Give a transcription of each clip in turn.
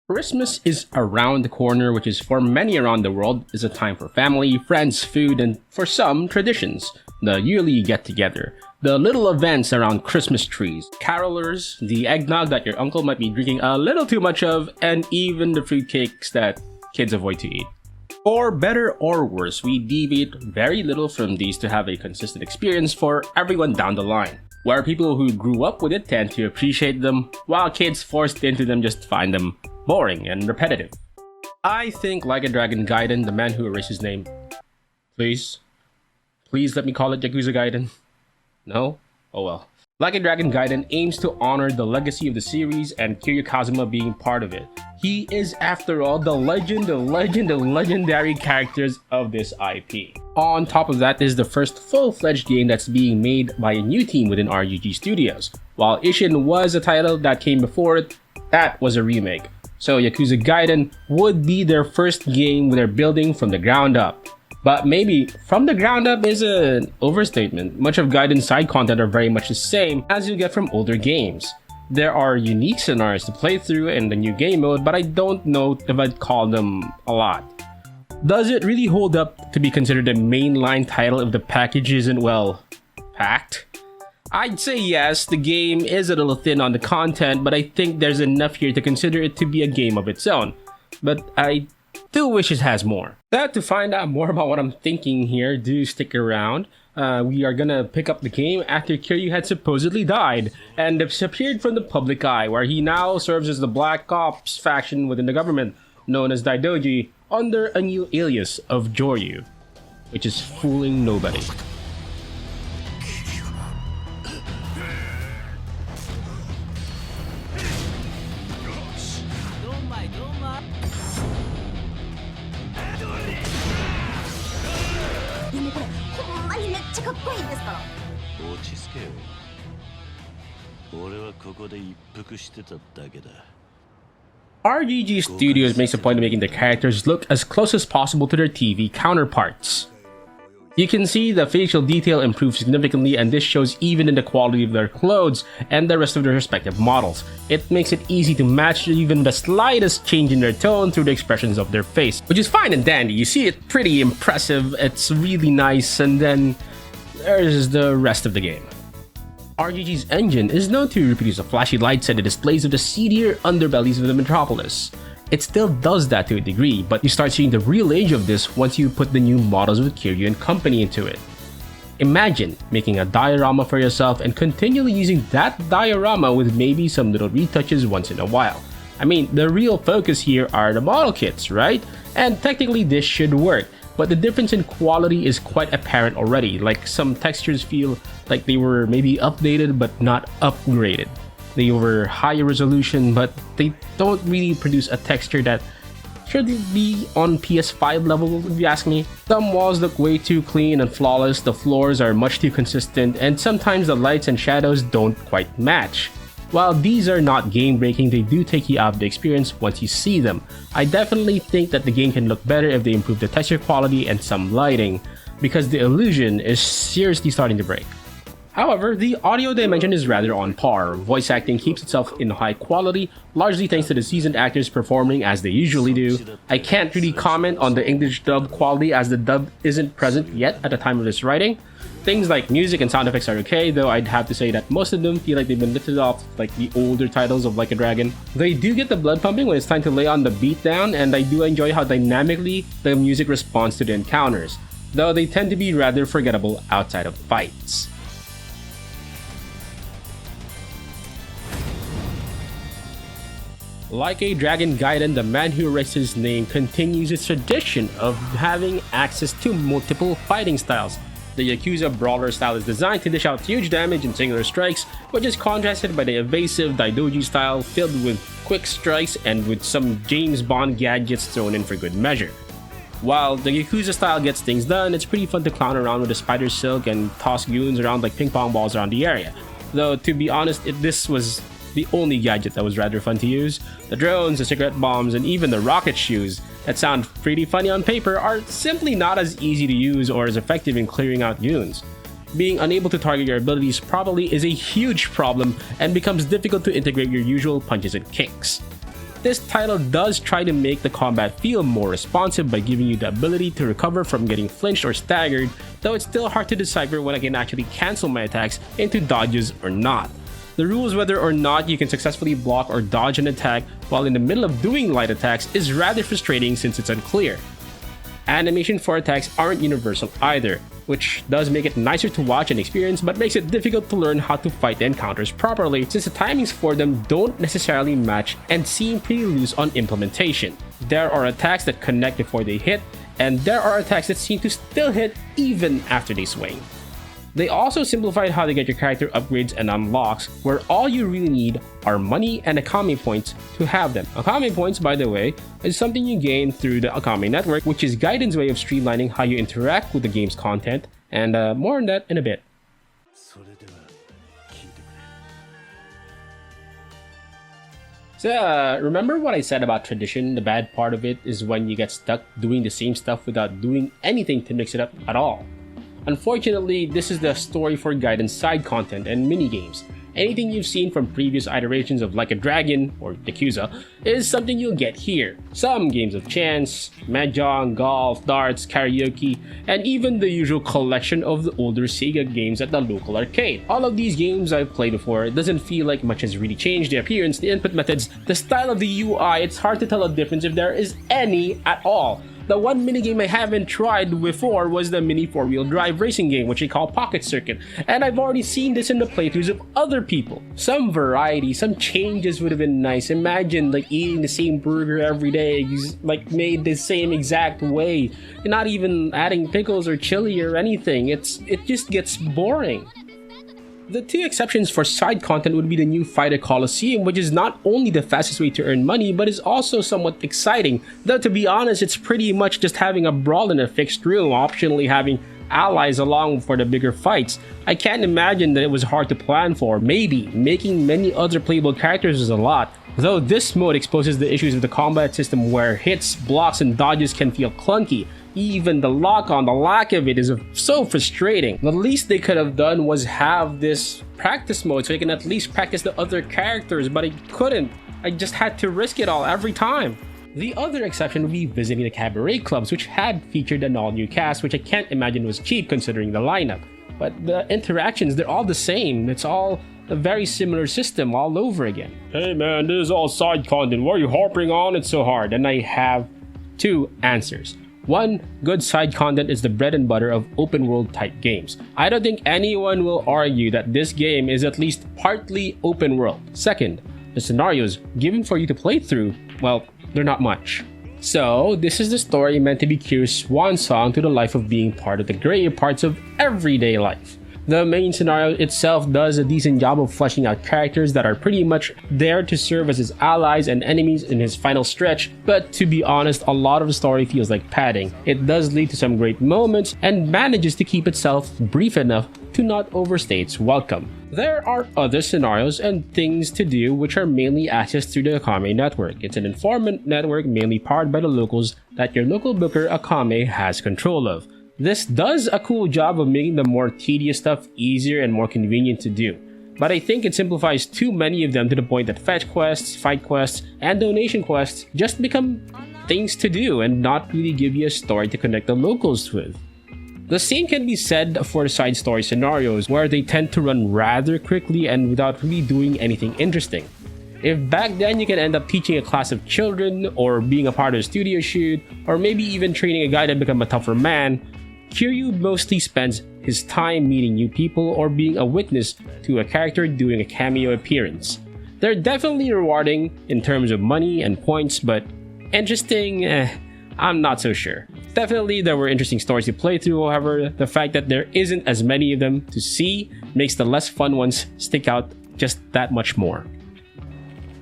Christmas is around the corner, which is for many around the world is a time for family, friends, food, and for some, traditions. The yearly get-together, the little events around Christmas trees, carolers, the eggnog that your uncle might be drinking a little too much of, and even the fruitcakes that kids avoid to eat. For better or worse, we deviate very little from these to have a consistent experience for everyone down the line, where people who grew up with it tend to appreciate them, while kids forced into them just find them boring and repetitive. I think Like a Dragon Gaiden, the man who erased his name. Please let me call it Yakuza Gaiden. No? Oh well. Like a Dragon Gaiden aims to honor the legacy of the series and Kiryu Kazuma being part of it. He is, after all, the legendary characters of this IP. On top of that, this is the first full-fledged game that's being made by a new team within RGG Studios. While Ishin was a title that came before it, that was a remake. So Yakuza Gaiden would be their first game they're building from the ground up. But maybe from the ground up is an overstatement. Much of Gaiden's side content are very much the same as you get from older games. There are unique scenarios to play through in the new game mode, but I don't know if I'd call them a lot. Does it really hold up to be considered a mainline title if the package isn't, well, packed? I'd say yes, the game is a little thin on the content, but I think there's enough here to consider it to be a game of its own. But I still wish it has more. To find out more about what I'm thinking here, do stick around. We are gonna pick up the game after Kiryu had supposedly died and disappeared from the public eye, where he now serves as the Black Ops faction within the government, known as Daidoji, under a new alias of Joryu, which is fooling nobody. RGG Studios makes a point of making the characters look as close as possible to their TV counterparts. You can see the facial detail improved significantly, and this shows even in the quality of their clothes and the rest of their respective models. It makes it easy to match even the slightest change in their tone through the expressions of their face, which is fine and dandy. You see it pretty impressive, it's really nice, and then there's the rest of the game. RGG's engine is known to reproduce the flashy lights and the displays of the seedier underbellies of the metropolis. It still does that to a degree, but you start seeing the real age of this once you put the new models with Kiryu and company into it. Imagine making a diorama for yourself and continually using that diorama with maybe some little retouches once in a while. I mean, the real focus here are the model kits, right? And technically this should work, but the difference in quality is quite apparent already. Like, some textures feel like they were maybe updated but not upgraded. They were higher resolution, but they don't really produce a texture that should be on PS5 level, if you ask me. Some walls look way too clean and flawless, the floors are much too consistent, and sometimes the lights and shadows don't quite match. While these are not game-breaking, they do take you out of the experience once you see them. I definitely think that the game can look better if they improve the texture quality and some lighting, because the illusion is seriously starting to break. However, the audio dimension is rather on par. Voice acting keeps itself in high quality, largely thanks to the seasoned actors performing as they usually do. I can't really comment on the English dub quality as the dub isn't present yet at the time of this writing. Things like music and sound effects are okay, though I'd have to say that most of them feel like they've been lifted off like the older titles of Like a Dragon. They do get the blood pumping when it's time to lay on the beat down, and I do enjoy how dynamically the music responds to the encounters, though they tend to be rather forgettable outside of fights. Like a Dragon Gaiden, the man who erased his name continues its tradition of having access to multiple fighting styles. The Yakuza brawler style is designed to dish out huge damage in singular strikes, which is contrasted by the evasive Daidoji style filled with quick strikes and with some James Bond gadgets thrown in for good measure. While the Yakuza style gets things done, it's pretty fun to clown around with the spider silk and toss goons around like ping pong balls around the area. Though, to be honest, this was the only gadget that was rather fun to use. The drones, the cigarette bombs, and even the rocket shoes that sound pretty funny on paper are simply not as easy to use or as effective in clearing out goons. Being unable to target your abilities properly is a huge problem and becomes difficult to integrate your usual punches and kicks. This title does try to make the combat feel more responsive by giving you the ability to recover from getting flinched or staggered, though it's still hard to decipher when I can actually cancel my attacks into dodges or not. The rules whether or not you can successfully block or dodge an attack while in the middle of doing light attacks is rather frustrating since it's unclear. Animation for attacks aren't universal either, which does make it nicer to watch and experience but makes it difficult to learn how to fight the encounters properly since the timings for them don't necessarily match and seem pretty loose on implementation. There are attacks that connect before they hit, and there are attacks that seem to still hit even after they swing. They also simplified how to get your character upgrades and unlocks, where all you really need are money and Akame points to have them. Akame points, by the way, is something you gain through the Akame network, which is Gaiden's way of streamlining how you interact with the game's content, and more on that in a bit. So, remember what I said about tradition? The bad part of it is when you get stuck doing the same stuff without doing anything to mix it up at all. Unfortunately, this is the story for Gaiden's side content and minigames. Anything you've seen from previous iterations of Like a Dragon, or Yakuza, is something you'll get here. Some games of chance, mahjong, golf, darts, karaoke, and even the usual collection of the older Sega games at the local arcade. All of these games I've played before. It doesn't feel like much has really changed. The appearance, the input methods, the style of the UI, it's hard to tell a difference if there is any at all. The one minigame I haven't tried before was the mini 4-wheel drive racing game, which they call Pocket Circuit, and I've already seen this in the playthroughs of other people. Some variety, some changes would have been nice. Imagine like eating the same burger every day, like made the same exact way, and not even adding pickles or chili or anything. It just gets boring. The two exceptions for side content would be the new Fighter Coliseum, which is not only the fastest way to earn money, but is also somewhat exciting. Though to be honest, it's pretty much just having a brawl in a fixed room, optionally having allies along for the bigger fights. I can't imagine that it was hard to plan for. Maybe making many other playable characters is a lot. Though this mode exposes the issues with the combat system where hits, blocks, and dodges can feel clunky. Even the lock-on, the lack of it is so frustrating. The least they could have done was have this practice mode so you can at least practice the other characters, but I couldn't. I just had to risk it all every time. The other exception would be visiting the cabaret clubs, which had featured an all-new cast, which I can't imagine was cheap considering the lineup. But the interactions, they're all the same. It's all a very similar system all over again. Hey man, this is all side content. Why are you harping on it so hard? And I have two answers. One, good side content is the bread and butter of open world type games. I don't think anyone will argue that this game is at least partly open world. Second, the scenarios given for you to play through, well, they're not much. So, this is the story meant to be Kiryu's swan song to the life of being part of the gray parts of everyday life. The main scenario itself does a decent job of fleshing out characters that are pretty much there to serve as his allies and enemies in his final stretch, but to be honest, a lot of the story feels like padding. It does lead to some great moments and manages to keep itself brief enough to not overstay its welcome. There are other scenarios and things to do which are mainly accessed through the Akame network. It's an informant network mainly powered by the locals that your local booker Akame has control of. This does a cool job of making the more tedious stuff easier and more convenient to do. But I think it simplifies too many of them to the point that fetch quests, fight quests, and donation quests just become things to do and not really give you a story to connect the locals with. The same can be said for the side story scenarios, where they tend to run rather quickly and without really doing anything interesting. If back then you can end up teaching a class of children, or being a part of a studio shoot, or maybe even training a guy to become a tougher man, Kiryu mostly spends his time meeting new people or being a witness to a character doing a cameo appearance. They're definitely rewarding in terms of money and points, but interesting, I'm not so sure. Definitely there were interesting stories to play through, however, the fact that there isn't as many of them to see makes the less fun ones stick out just that much more.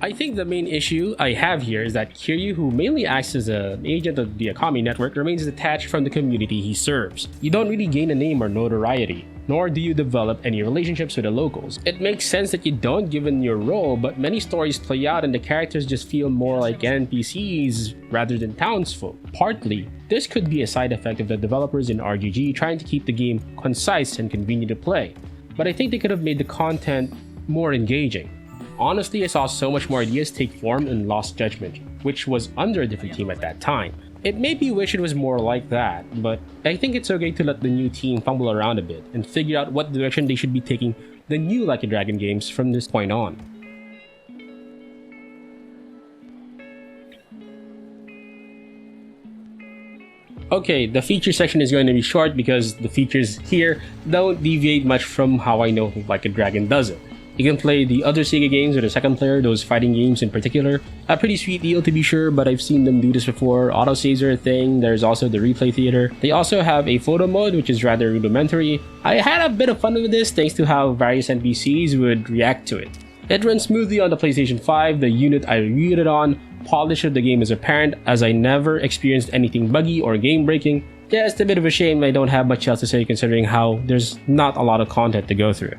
I think the main issue I have here is that Kiryu, who mainly acts as an agent of the Akame network, remains detached from the community he serves. You don't really gain a name or notoriety, nor do you develop any relationships with the locals. It makes sense that you don't given your role, but many stories play out and the characters just feel more like NPCs rather than townsfolk. Partly, this could be a side effect of the developers in RGG trying to keep the game concise and convenient to play, but I think they could have made the content more engaging. Honestly, I saw so much more ideas take form in Lost Judgment, which was under a different team at that time. It made me wish it was more like that, but I think it's okay to let the new team fumble around a bit and figure out what direction they should be taking the new Like a Dragon games from this point on. Okay, the feature section is going to be short because the features here don't deviate much from how I know Like a Dragon does it. You can play the other Sega games with a second player, those fighting games in particular. A pretty sweet deal to be sure, but I've seen them do this before. Autosaves are a thing, there's also the replay theater. They also have a photo mode, which is rather rudimentary. I had a bit of fun with this thanks to how various NPCs would react to it. It runs smoothly on the PlayStation 5, the unit I reviewed it on. Polish of the game is apparent, as I never experienced anything buggy or game breaking. Just a bit of a shame I don't have much else to say considering how there's not a lot of content to go through.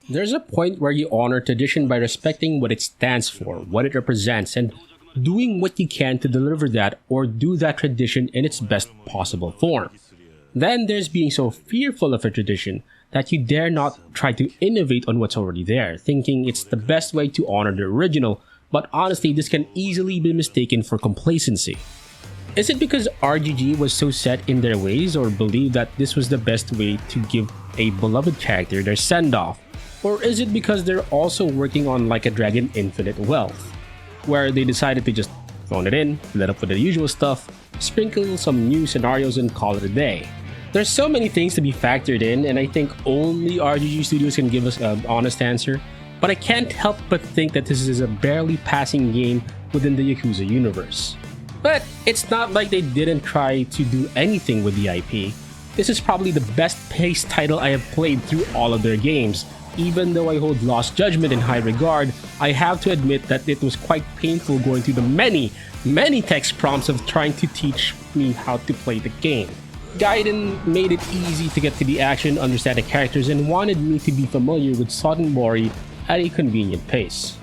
There's a point where you honor tradition by respecting what it stands for, what it represents, and doing what you can to deliver that or do that tradition in its best possible form. Then there's being so fearful of a tradition that you dare not try to innovate on what's already there, thinking it's the best way to honor the original, but honestly this can easily be mistaken for complacency. Is it because RGG was so set in their ways or believed that this was the best way to give a beloved character their send-off? Or is it because they're also working on Like a Dragon Infinite Wealth, where they decided to just phone it in, let up with the usual stuff, sprinkle some new scenarios and call it a day? There's so many things to be factored in, and I think only RGG Studios can give us an honest answer, but I can't help but think that this is a barely passing game within the Yakuza universe. But it's not like they didn't try to do anything with the IP. This is probably the best paced title I have played through all of their games. Even though I hold Lost Judgment in high regard, I have to admit that it was quite painful going through the many text prompts of trying to teach me how to play the game. Gaiden made it easy to get to the action, understand the characters, and wanted me to be familiar with Sodden Mori at a convenient pace.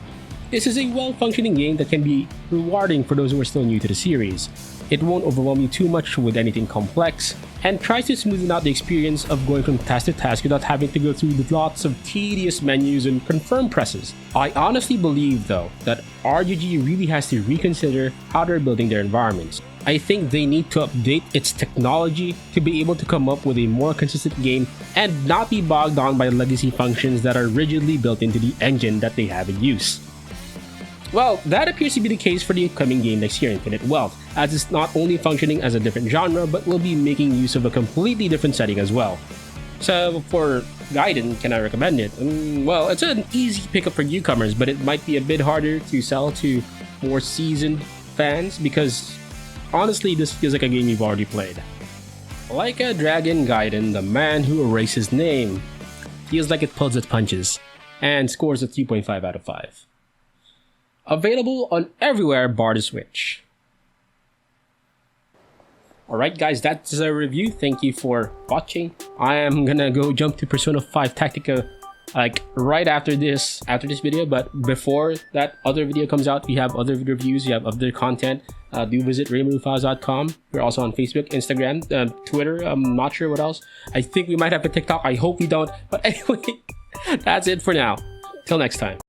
This is a well-functioning game that can be rewarding for those who are still new to the series. It won't overwhelm you too much with anything complex, and tries to smoothen out the experience of going from task to task without having to go through the lots of tedious menus and confirm presses. I honestly believe though that RGG really has to reconsider how they're building their environments. I think they need to update its technology to be able to come up with a more consistent game and not be bogged down by legacy functions that are rigidly built into the engine that they have in use. Well, that appears to be the case for the upcoming game next year, Infinite Wealth, as it's not only functioning as a different genre, but will be making use of a completely different setting as well. So for Gaiden, can I recommend it? Well, it's an easy pickup for newcomers, but it might be a bit harder to sell to more seasoned fans because honestly, this feels like a game you've already played. Like a Dragon Gaiden, the man who erased his name, feels like it pulls its punches, and scores a 3.5 out of 5. Available on everywhere bar the Switch. Alright guys, that's a review. Thank you for watching. I am gonna go jump to Persona 5 Tactica like right after this video, but before that other video comes out, we have other reviews, we have other content. Do visit RayMaruFiles.com. We're also on Facebook, Instagram, Twitter. I'm not sure what else. I think we might have a TikTok. I hope we don't. But anyway, that's it for now. Till next time.